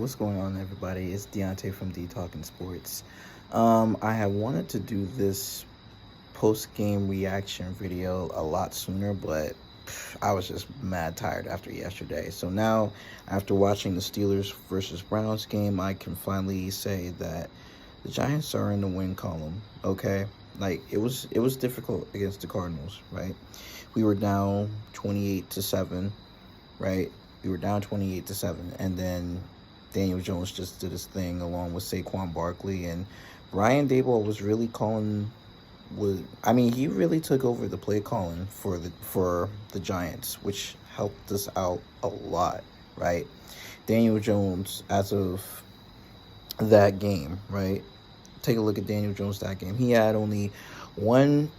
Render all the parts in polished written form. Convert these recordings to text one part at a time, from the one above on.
what's going on, everybody? It's Deontay from D Talking Sports. I have wanted to do this post game reaction video a lot sooner, but I was just mad tired after yesterday. So now, after watching the Steelers versus Browns game, I can finally say that the Giants are in the win column. Okay, like it was difficult against the Cardinals, right? We were down 28-7, right? We were down 28-7, and then Daniel Jones just did his thing along with Saquon Barkley, and Brian Daboll was really calling. He really took over the play calling for the Giants, which helped us out a lot, right? Daniel Jones, as of that game, right? Take a look at Daniel Jones that game. He had only one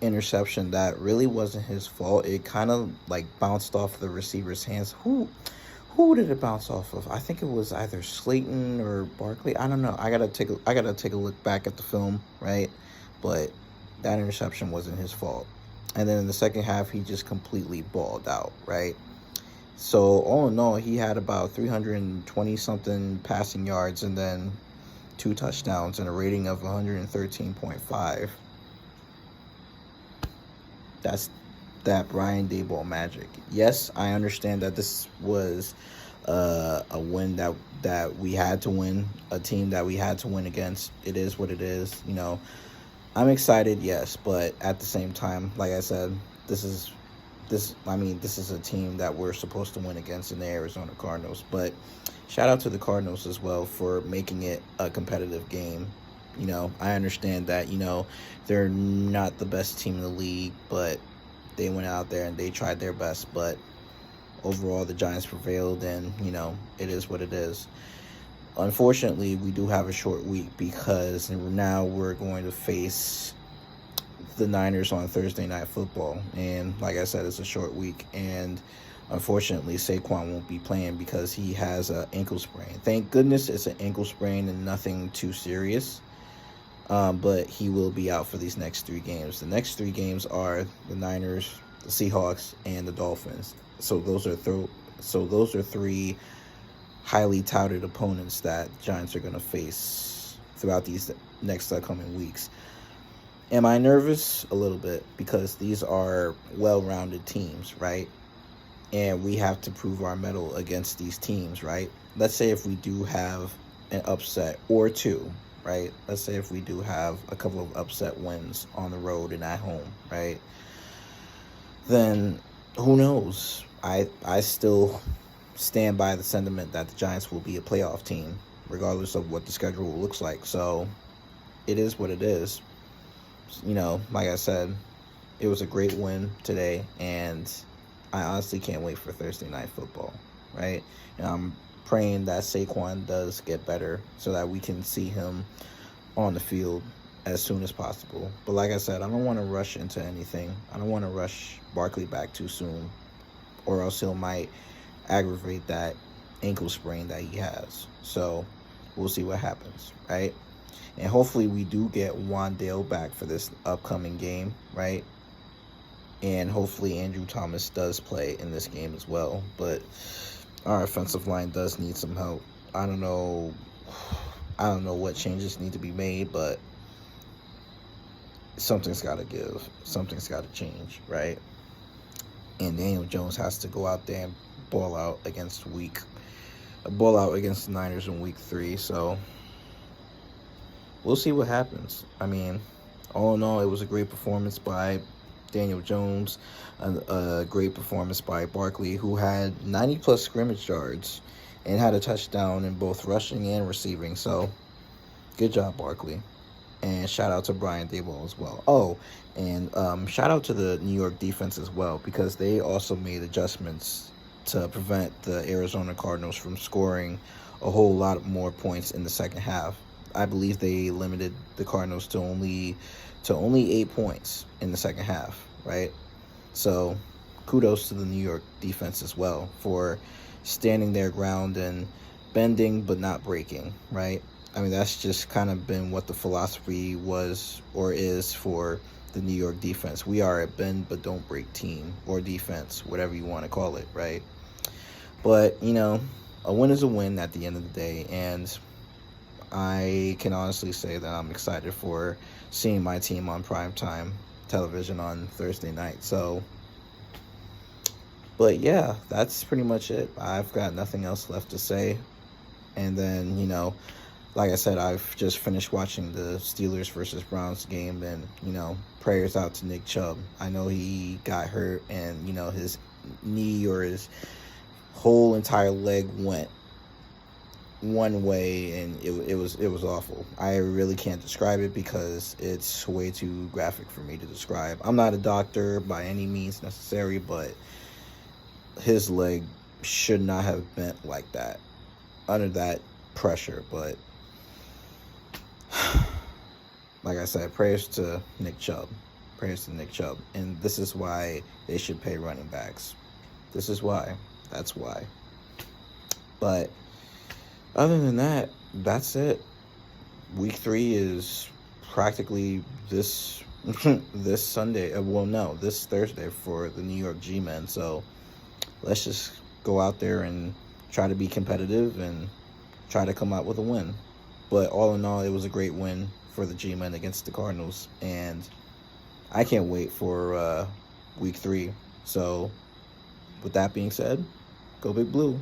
interception that really wasn't his fault. It kind of like bounced off the receiver's hands. Who did it bounce off of? I think it was either Slayton or Barkley. I don't know. I gotta take a look back at the film, right? But that interception wasn't his fault. And then in the second half, he just completely balled out, right? So all in all, he had about 320 something passing yards and then 2 touchdowns and a rating of 113.5. That's that Brian Daboll magic. Yes, I understand that this was a win that we had to win, a team that we had to win against. It is what it is. I'm excited, yes, but at the same time, like I said, this is a team that we're supposed to win against in the Arizona Cardinals. But shout out to the Cardinals as well for making it a competitive game. I understand that, they're not the best team in the league, but they went out there and they tried their best. But overall, the Giants prevailed, and, it is what it is. Unfortunately, we do have a short week because now we're going to face the Niners on Thursday Night Football. And like I said, it's a short week. And unfortunately, Saquon won't be playing because he has an ankle sprain. Thank goodness it's an ankle sprain and nothing too serious. But he will be out for these next 3 games. The next 3 games are the Niners, the Seahawks, and the Dolphins. So those are 3 highly touted opponents that the Giants are going to face throughout these next upcoming weeks. Am I nervous? A little bit, because these are well-rounded teams, right? And we have to prove our mettle against these teams, right? Let's say if we do have an upset or 2, right? Let's say if we do have a couple of upset wins on the road and at home, right? Then who knows? I still stand by the sentiment that the Giants will be a playoff team, regardless of what the schedule looks like. So it is what it is. Like I said, it was a great win today, and I honestly can't wait for Thursday Night Football, right? And I'm praying that Saquon does get better so that we can see him on the field as soon as possible. But like I said, I don't want to rush into anything. I don't want to rush Barkley back too soon, or else he might aggravate that ankle sprain that he has. So we'll see what happens, right? And hopefully we do get Wan'Dale back for this upcoming game, right? And hopefully Andrew Thomas does play in this game as well. But our offensive line does need some help. I don't know what changes need to be made, but something's got to give. Something's got to change, right? And Daniel Jones has to go out there and ball out against the Niners in week 3. So we'll see what happens. All in all, it was a great performance by Daniel Jones, a great performance by Barkley, who had 90-plus scrimmage yards and had a touchdown in both rushing and receiving. So good job, Barkley. And shout out to Brian Daboll as well. Oh, and shout out to the New York defense as well, because they also made adjustments to prevent the Arizona Cardinals from scoring a whole lot more points in the second half. I believe they limited the Cardinals to only 8 points in the second half, right? So kudos to the New York defense as well for standing their ground and bending but not breaking, right? That's just kind of been what the philosophy was or is for the New York defense. We are a bend but don't break team, or defense, whatever you want to call it, right? But, a win is a win at the end of the day, and I can honestly say that I'm excited for seeing my team on primetime television on Thursday night. So, but yeah, that's pretty much it. I've got nothing else left to say. And then, like I said, I've just finished watching the Steelers versus Browns game, and prayers out to Nick Chubb. I know he got hurt, and his knee or his whole entire leg went one way, and it was awful. I really can't describe it because it's way too graphic for me to describe. I'm not a doctor by any means necessary, but his leg should not have bent like that under that pressure. But like I said, prayers to Nick Chubb. Prayers to Nick Chubb. And this is why they should pay running backs. This is why. That's why. But other than that, that's it. Week 3 is practically this this Sunday. Well, no, this Thursday for the New York G-Men. So let's just go out there and try to be competitive and try to come out with a win. But all in all, it was a great win for the G-Men against the Cardinals. And I can't wait for Week 3. So with that being said, go Big Blue.